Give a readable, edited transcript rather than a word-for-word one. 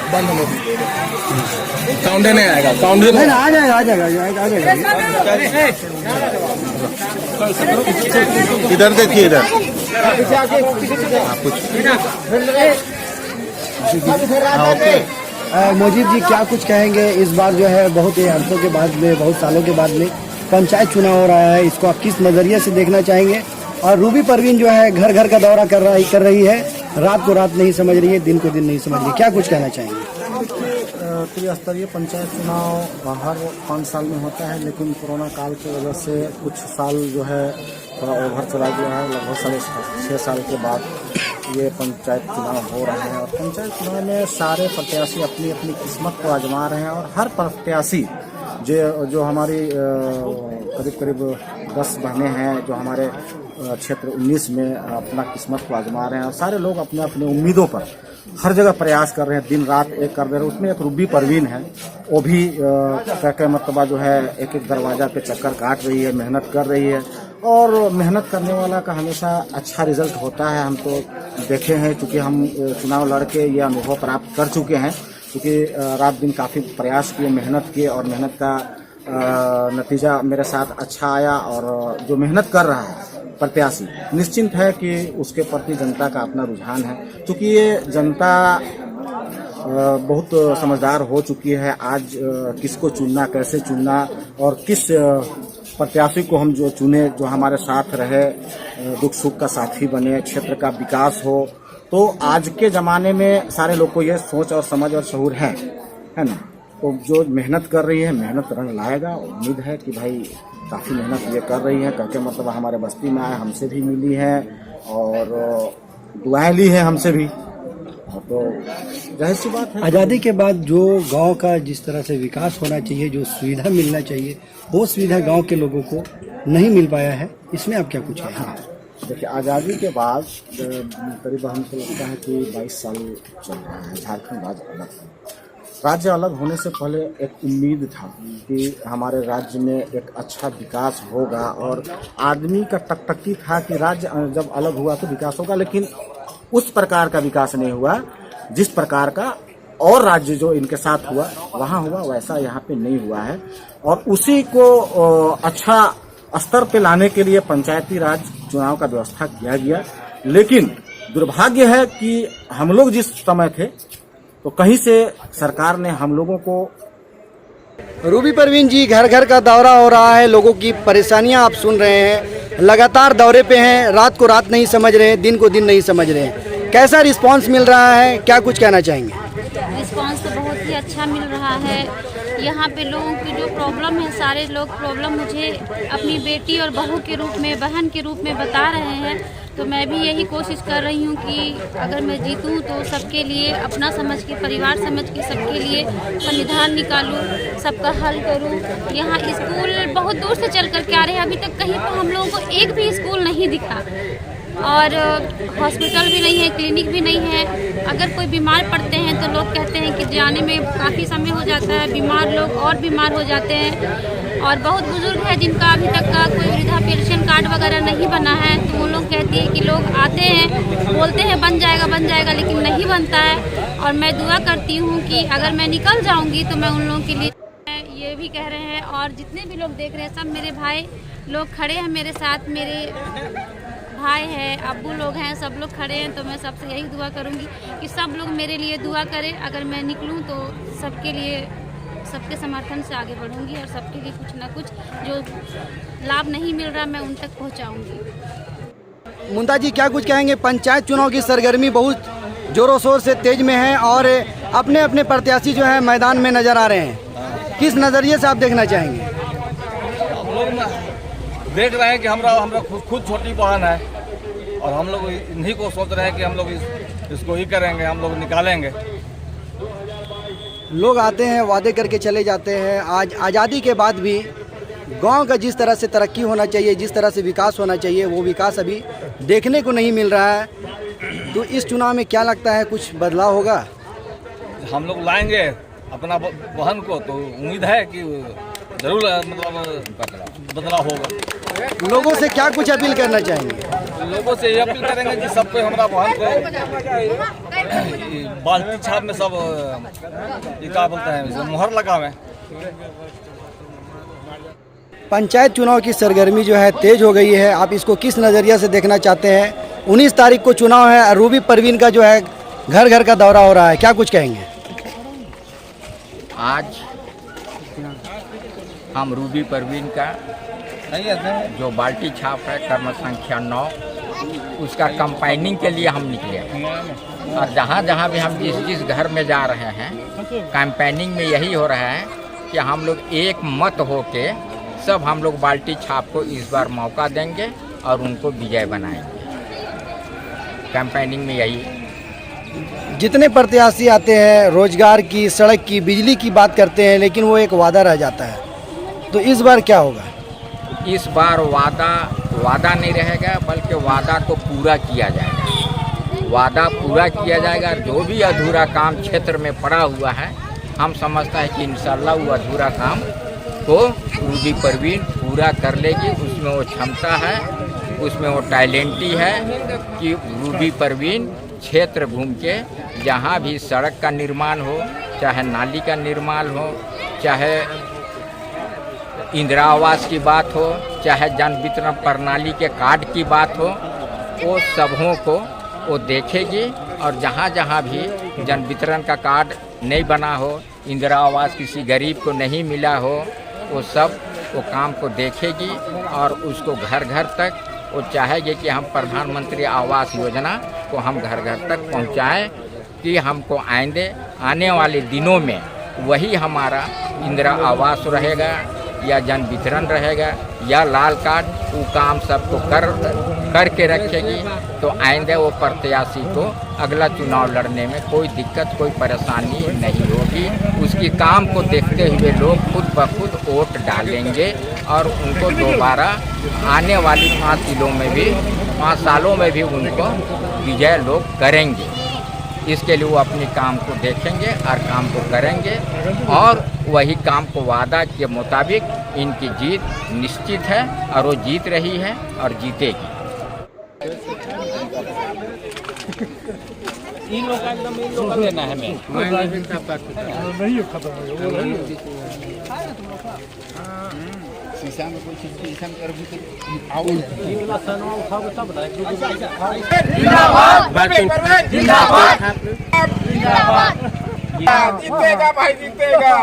बंद हो साउंड नहीं आएगा, साउंड नहीं आ जाएगा आ जाएगा आ जाएगा। इधर देखिए, इधर मोजीब जी क्या कुछ कहेंगे? इस बार जो है बहुत ही अरसों के बाद में, बहुत सालों के बाद में पंचायत चुनाव हो रहा है, इसको आप किस नजरिए से देखना चाहेंगे? और रूबी परवीन जो है घर घर का दौरा कर रही है, रात को रात नहीं समझ रही है, दिन को दिन नहीं समझ रही है, क्या कुछ कहना चाहेंगे? त्रिस्तरीय पंचायत चुनाव हर 5 साल में होता है, लेकिन कोरोना काल की वजह से कुछ साल जो है थोड़ा ओवर चला गया है। लगभग 6 साल के बाद ये पंचायत चुनाव हो रहे हैं और पंचायत चुनाव में सारे प्रत्याशी अपनी अपनी किस्मत को आजमा रहे हैं और हर प्रत्याशी जो हमारी करीब 10 बहनें हैं जो हमारे क्षेत्र 19 में अपना किस्मत को आजमा रहे हैं और सारे लोग अपने अपने उम्मीदों पर हर जगह प्रयास कर रहे हैं, दिन रात एक कर रहे हैं। उसमें एक रूबी परवीन है, वो भी क्या मरतबा जो है एक एक दरवाजा पे चक्कर काट रही है, मेहनत कर रही है और मेहनत करने वाला का हमेशा अच्छा रिजल्ट होता है। हम तो देखे हैं, चूँकि हम चुनाव लड़के ये अनुभव प्राप्त कर चुके हैं, क्योंकि रात दिन काफ़ी प्रयास किए, मेहनत किए और मेहनत का नतीजा मेरे साथ अच्छा आया। और जो मेहनत कर रहा है प्रत्याशी, निश्चिंत है कि उसके प्रति जनता का अपना रुझान है, क्योंकि ये जनता बहुत समझदार हो चुकी है। आज किसको चुनना, कैसे चुनना और किस प्रत्याशी को हम जो चुने जो हमारे साथ रहे, दुख सुख का साथी बने, क्षेत्र का विकास हो, तो आज के ज़माने में सारे लोग को ये सोच और समझ और शऊर है ना। तो जो मेहनत कर रही है, मेहनत रंग लाएगा। उम्मीद है कि भाई काफ़ी मेहनत ये कर रही है, कहते मतलब हमारे बस्ती में आए, हमसे भी मिली है और दुआएं ली है हमसे भी, तो जाहिर सी बात है। आज़ादी के बाद जो गांव का जिस तरह से विकास होना चाहिए, जो सुविधा मिलना चाहिए, वो सुविधा गांव के लोगों को नहीं मिल पाया है, इसमें आप क्या कुछ है? हाँ देखिए, आज़ादी के बाद करीब हमको लगता है कि 22 साल चल रहा है, झारखंड राज्य अलग होने से पहले एक उम्मीद था कि हमारे राज्य में एक अच्छा विकास होगा और आदमी का टकटकी था कि राज्य जब अलग हुआ तो विकास होगा, लेकिन उस प्रकार का विकास नहीं हुआ जिस प्रकार का और राज्य जो इनके साथ हुआ वहाँ हुआ, वैसा यहाँ पे नहीं हुआ है। और उसी को अच्छा स्तर पे लाने के लिए पंचायती राज चुनाव का व्यवस्था किया गया, लेकिन दुर्भाग्य है कि हम लोग जिस समय थे तो कहीं से सरकार ने हम लोगों को। रूबी परवीन जी, घर घर का दौरा हो रहा है, लोगों की परेशानियां आप सुन रहे हैं, लगातार दौरे पे हैं, रात को रात नहीं समझ रहे हैं, दिन को दिन नहीं समझ रहे हैं, कैसा रिस्पांस मिल रहा है, क्या कुछ कहना चाहेंगे? रिस्पांस तो बहुत ही अच्छा मिल रहा है। यहाँ पे लोगों की जो प्रॉब्लम है, सारे लोग प्रॉब्लम मुझे अपनी बेटी और बहू के रूप में, बहन के रूप में बता रहे हैं। तो मैं भी यही कोशिश कर रही हूँ कि अगर मैं जीतूँ तो सबके लिए अपना समझ के, परिवार समझ के सबके लिए संविधान निकालूँ, सबका हल करूँ। यहाँ स्कूल बहुत दूर से चल कर के आ रहे हैं, अभी तक कहीं पर हम लोगों को एक भी स्कूल नहीं दिखा और हॉस्पिटल भी नहीं है, क्लिनिक भी नहीं है। अगर कोई बीमार पड़ते हैं तो लोग कहते हैं कि जाने में काफ़ी समय हो जाता है, बीमार लोग और बीमार हो जाते हैं। और बहुत बुजुर्ग है जिनका अभी तक का कोई वृद्धा पेंशन कार्ड वगैरह नहीं बना है, तो वो लोग कहती है कि लोग आते हैं, बोलते हैं बन जाएगा, लेकिन नहीं बनता है। और मैं दुआ करती हूँ कि अगर मैं निकल जाऊँगी तो मैं उन लोगों के लिए ये भी कह रहे हैं। और जितने भी लोग देख रहे हैं, सब मेरे भाई लोग खड़े हैं मेरे साथ, मेरे भाई है, अब्बू लोग हैं, सब लोग खड़े हैं। तो मैं सबसे यही दुआ करूंगी कि सब लोग मेरे लिए दुआ करें। अगर मैं निकलूं तो सबके लिए, सबके समर्थन से आगे बढ़ूंगी और सबके लिए कुछ ना कुछ जो लाभ नहीं मिल रहा मैं उन तक पहुंचाऊंगी। मुंता जी, क्या कुछ कहेंगे? पंचायत चुनाव की सरगर्मी बहुत जोरों शोर से तेज में है और अपने अपने प्रत्याशी जो है मैदान में नजर आ रहे हैं, किस नज़रिए से आप देखना चाहेंगे? हम लोग देख रहे हैं कि हमरा खुद छोटी बहन है और हम लोग इन्हीं को सोच रहे हैं कि हम लोग इसको ही करेंगे, हम लोग निकालेंगे। लोग आते हैं, वादे करके चले जाते हैं। आज आज़ादी के बाद भी गांव का जिस तरह से तरक्की होना चाहिए, जिस तरह से विकास होना चाहिए, वो विकास अभी देखने को नहीं मिल रहा है। तो इस चुनाव में क्या लगता है, कुछ बदलाव होगा? हम लोग लाएंगे अपना बहन को, तो उम्मीद है कि जरूर मतलब बदलाव होगा। लोगों से क्या कुछ अपील करना चाहेंगे? लोगों से ये अपील करेंगे कि सब कोई हमारा बहन को बाल्टी छाप में सब ये क्या बोलते हैं मुहर लगावे। पंचायत चुनाव की सरगर्मी जो है तेज हो गई है, आप इसको किस नज़रिया से देखना चाहते हैं? 19 तारीख को चुनाव है, रूबी परवीन का जो है घर घर का दौरा हो रहा है, क्या कुछ कहेंगे? आज हम रूबी परवीन का जो बाल्टी छाप है क्रम संख्या 9 उसका कंपाइनिंग के लिए हम निकले हैं। और जहाँ जहाँ भी हम जिस जिस घर में जा रहे हैं कैंपेनिंग में यही हो रहा है कि हम लोग एक मत होके सब हम लोग बाल्टी छाप को इस बार मौका देंगे और उनको विजय बनाएंगे। कैंपेनिंग में यही जितने प्रत्याशी आते हैं रोजगार की, सड़क की, बिजली की बात करते हैं, लेकिन वो एक वादा रह जाता है, तो इस बार क्या होगा? इस बार वादा नहीं रहेगा बल्कि वादा को पूरा किया जाएगा। वादा पूरा किया जाएगा। जो भी अधूरा काम क्षेत्र में पड़ा हुआ है हम समझता है कि इंशाल्लाह वो अधूरा काम को रूबी परवीन पूरा कर लेगी। उसमें वो क्षमता है, उसमें वो टैलेंटी है कि रूबी परवीन क्षेत्र घूम के जहाँ भी सड़क का निर्माण हो, चाहे नाली का निर्माण हो, चाहे इंदिरा आवास की बात हो, चाहे जन वितरण प्रणाली के कार्ड की बात हो, वो सबों को वो देखेगी। और जहाँ जहाँ भी जन वितरण का कार्ड नहीं बना हो, इंदिरा आवास किसी गरीब को नहीं मिला हो, वो सब वो काम को देखेगी और उसको घर घर तक वो चाहेगी कि हम प्रधानमंत्री आवास योजना को हम घर घर तक पहुंचाएं, कि हमको आने वाले दिनों में वही हमारा इंदिरा आवास रहेगा या जन वितरण रहेगा या लाल कार्ड, वो काम सबको करके रखेगी। तो आइंदे वो प्रत्याशी को अगला चुनाव लड़ने में कोई दिक्कत, कोई परेशानी नहीं होगी। उसकी काम को देखते हुए लोग खुद ब खुद वोट डालेंगे और उनको दोबारा आने वाली 5 सालों में भी उनको विजय लोग करेंगे। इसके लिए वो अपनी काम को देखेंगे और काम को करेंगे और वही काम को वादा के मुताबिक इनकी जीत निश्चित है और वो जीत रही है और जीतेगी। इन लोग का एकदम लेना है शीशा में कोई चीज शीशा में कर भी तो आओ जिंदाबाद जीतेगा भाई जीतेगा।